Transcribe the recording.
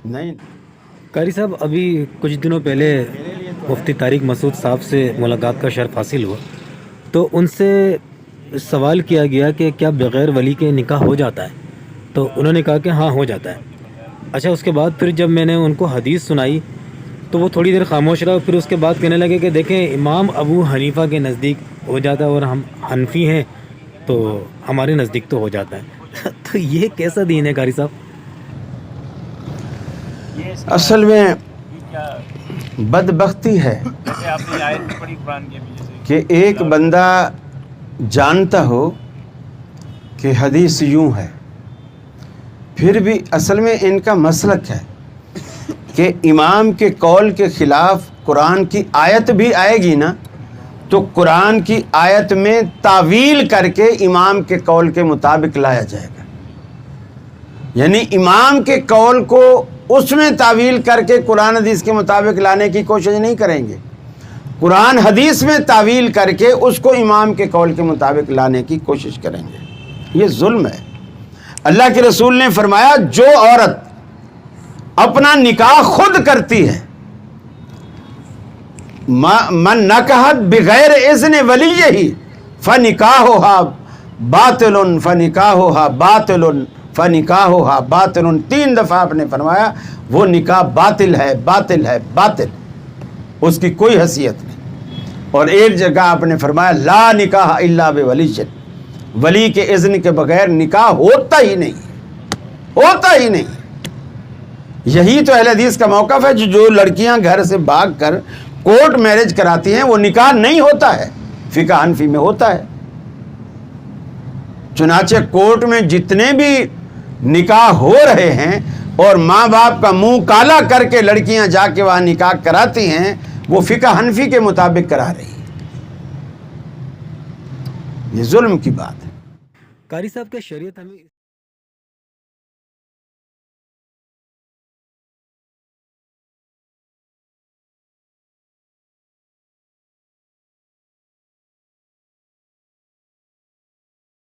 نہیں قاری صاحب، ابھی کچھ دنوں پہلے مفتی طارق مسعود صاحب سے ملاقات کا شرف حاصل ہوا، تو ان سے سوال کیا گیا کہ کیا بغیر ولی کے نکاح ہو جاتا ہے؟ تو انہوں نے کہا کہ ہاں ہو جاتا ہے۔ اچھا، اس کے بعد پھر جب میں نے ان کو حدیث سنائی تو وہ تھوڑی دیر خاموش رہا، پھر اس کے بعد کہنے لگے کہ دیکھیں، امام ابو حنیفہ کے نزدیک ہو جاتا ہے اور ہم حنفی ہیں تو ہمارے نزدیک تو ہو جاتا ہے۔ تو یہ کیسا دین ہے قاری صاحب؟ اصل میں بدبختی ہے کہ ایک بندہ جانتا ہو کہ حدیث یوں ہے، پھر بھی اصل میں ان کا مسلک ہے کہ امام کے قول کے خلاف قرآن کی آیت بھی آئے گی نا تو قرآن کی آیت میں تعویل کر کے امام کے قول کے مطابق لایا جائے گا، یعنی امام کے قول کو اس میں تعویل کر کے قرآن حدیث کے مطابق لانے کی کوشش نہیں کریں گے، قرآن حدیث میں تعویل کر کے اس کو امام کے قول کے مطابق لانے کی کوشش کریں گے۔ یہ ظلم ہے۔ اللہ کے رسول نے فرمایا جو عورت اپنا نکاح خود کرتی ہے، من نکحت بغیر اذن ولیہ فنکاحھا باطل فنکاحھا باطل فنکاحھا باطل، 3 دفعہ آپ نے فرمایا وہ نکاح باطل ہے، باطل ہے، باطل، اس کی کوئی حیثیت نہیں۔ اور ایک جگہ آپ نے فرمایا لا نکاح الا بولی، ولی کے اذن کے بغیر نکاح ہوتا ہی نہیں، ہوتا ہی نہیں۔ یہی تو اہل حدیث کا موقف ہے، جو لڑکیاں گھر سے بھاگ کر کورٹ میرج کراتی ہیں وہ نکاح نہیں ہوتا ہے، فقہ حنفی میں ہوتا ہے۔ چنانچہ کورٹ میں جتنے بھی نکاح ہو رہے ہیں اور ماں باپ کا منہ کالا کر کے لڑکیاں جا کے وہاں نکاح کراتی ہیں، وہ فقہ حنفی کے مطابق کرا رہی ہیں۔ یہ ظلم کی بات ہے۔ قاری صاحب، کا شریعت ہمیں